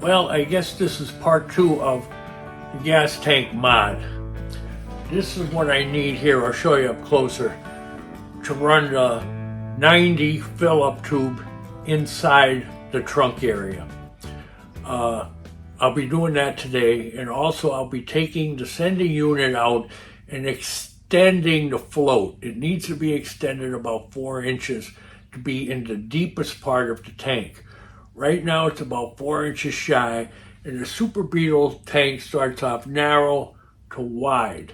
Well, I guess this is part 2 of the gas tank mod. This is what I need here. I'll show you up closer. To run the 90 fill-up tube inside the trunk area. I'll be doing that today, and also I'll be taking the sending unit out and extending the float. It needs to be extended about 4 inches to be in the deepest part of the tank. Right now it's about 4 inches shy, and the Super Beetle tank starts off narrow to wide.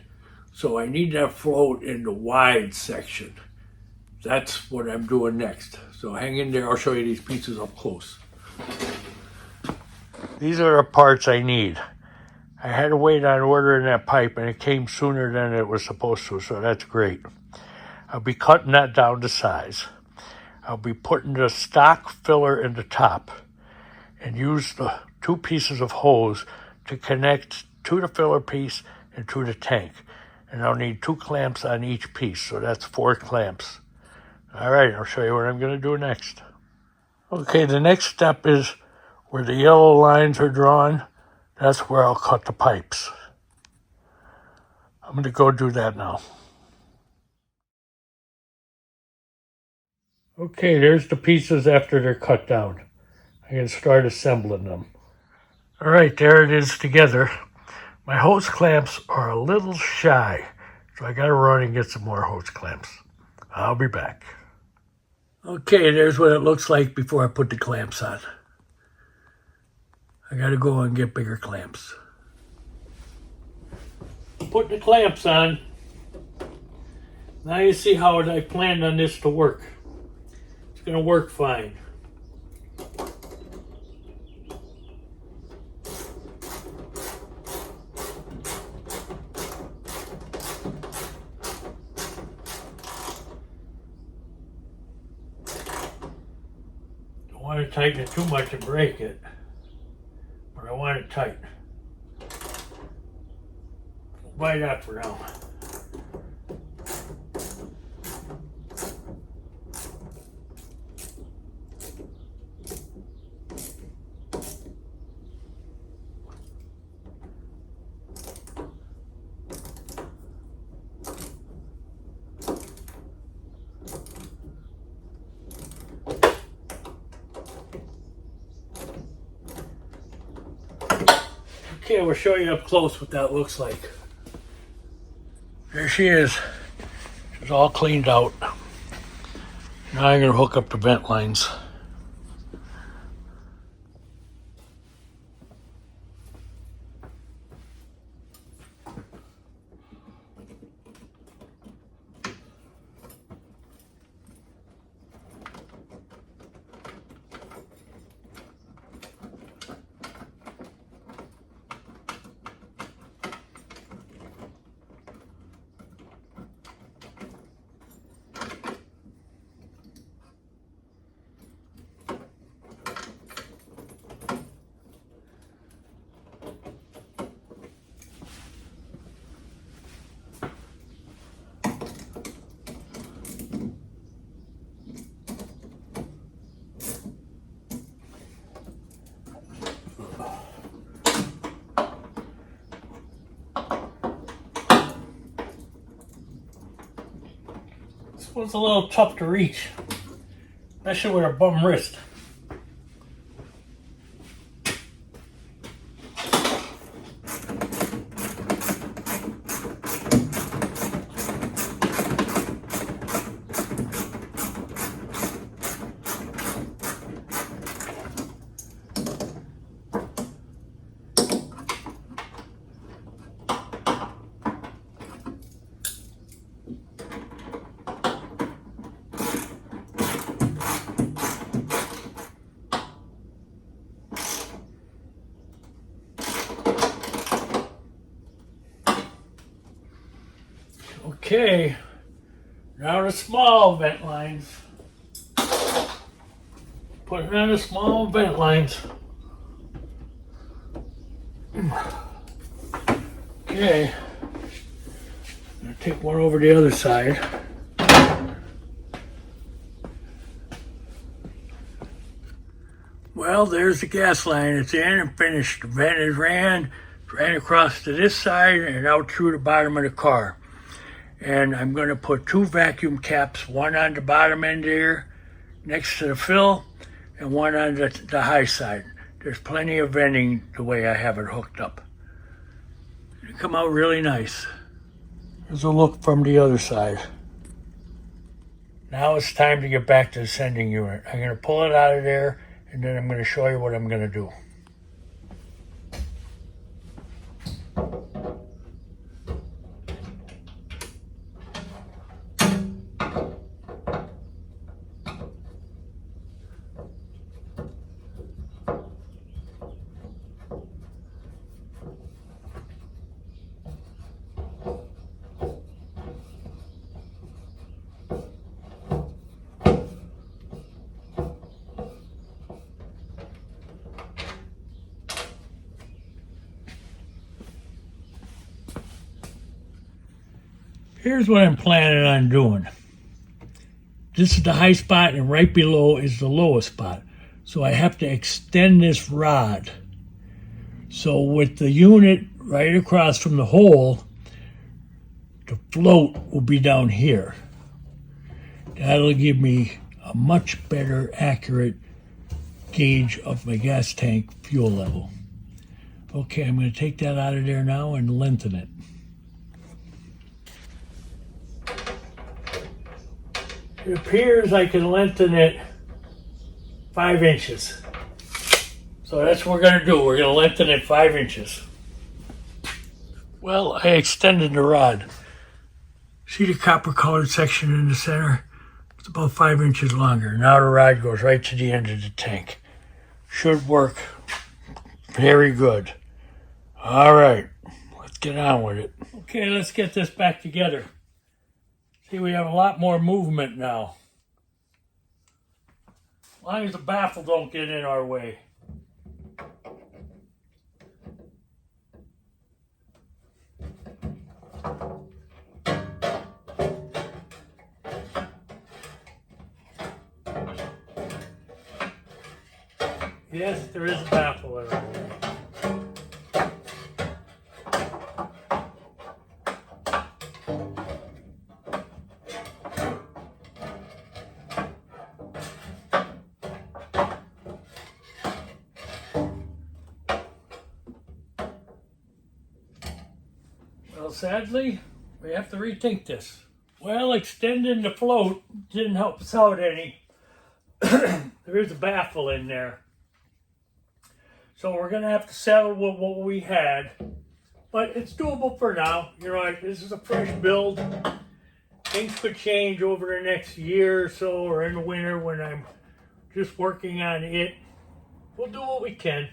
So I need that float in the wide section. That's what I'm doing next. So hang in there, I'll show you these pieces up close. These are the parts I need. I had to wait on ordering that pipe, and it came sooner than it was supposed to, so that's great. I'll be cutting that down to size. I'll be putting the stock filler in the top and use the 2 pieces of hose to connect to the filler piece and to the tank. And I'll need 2 clamps on each piece, so that's 4 clamps. All right, I'll show you what I'm going to do next. Okay, the next step is where the yellow lines are drawn. That's where I'll cut the pipes. I'm going to go do that now. Okay, there's the pieces after they're cut down. I can start assembling them. All right, there it is together. My hose clamps are a little shy, so I got to run and get some more hose clamps. I'll be back. Okay, there's what it looks like before I put the clamps on. I gotta go and get bigger clamps. Put the clamps on. Now you see how I planned on this to work. It's gonna work fine. Don't want to tighten it too much and break it. I want it tight. Buy that for now. Okay, we'll show you up close what that looks like. There she is. She's all cleaned out. Now I'm going to hook up the vent lines. This one's a little tough to reach, especially with a bum wrist. Okay, now the small vent lines. Putting on the small vent lines. Okay, I'm gonna take one over the other side. Well, there's the gas line. It's in and finished. The vent is ran across to this side and out through the bottom of the car. And I'm going to put 2 vacuum caps, one on the bottom end here next to the fill and one on the high side. There's plenty of venting the way I have it hooked up. It'll come out really nice. Here's a look from the other side. Now it's time to get back to the sending unit. I'm going to pull it out of there and then I'm going to show you what I'm going to do. Here's what I'm planning on doing. This is the high spot and right below is the lowest spot. So I have to extend this rod. So with the unit right across from the hole, the float will be down here. That'll give me a much better accurate gauge of my gas tank fuel level. Okay, I'm going to take that out of there now and lengthen it. It appears I can lengthen it 5 inches. So that's what we're going to do. We're going to lengthen it 5 inches. Well, I extended the rod. See the copper colored section in the center? It's about 5 inches longer. Now the rod goes right to the end of the tank. Should work very good. All right, let's get on with it. Okay, let's get this back together. See, we have a lot more movement now. As long as the baffle don't get in our way. Yes, there is a baffle in our way. Well, sadly, we have to rethink this. Well, extending the float didn't help us out any. There is a baffle in there. So we're going to have to settle with what we had. But it's doable for now. You know, this is a fresh build. Things could change over the next year or so, or in the winter when I'm just working on it. We'll do what we can.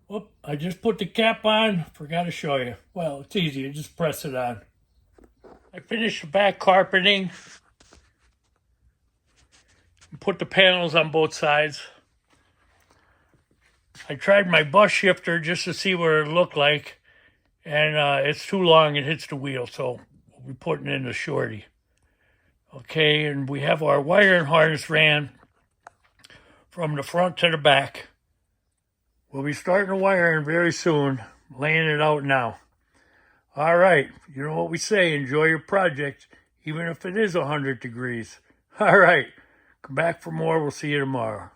Whoop, I just put the cap on. Forgot to show you. Well, it's easy. You just press it on. I finished the back carpeting. Put the panels on both sides. I tried my bus shifter just to see what it looked like. And it's too long. It hits the wheel. So we'll be putting in the shorty. Okay, and we have our wiring harness ran from the front to the back. We'll be starting the wiring very soon, laying it out now. All right, you know what we say, enjoy your project, even if it is 100 degrees. All right, come back for more. We'll see you tomorrow.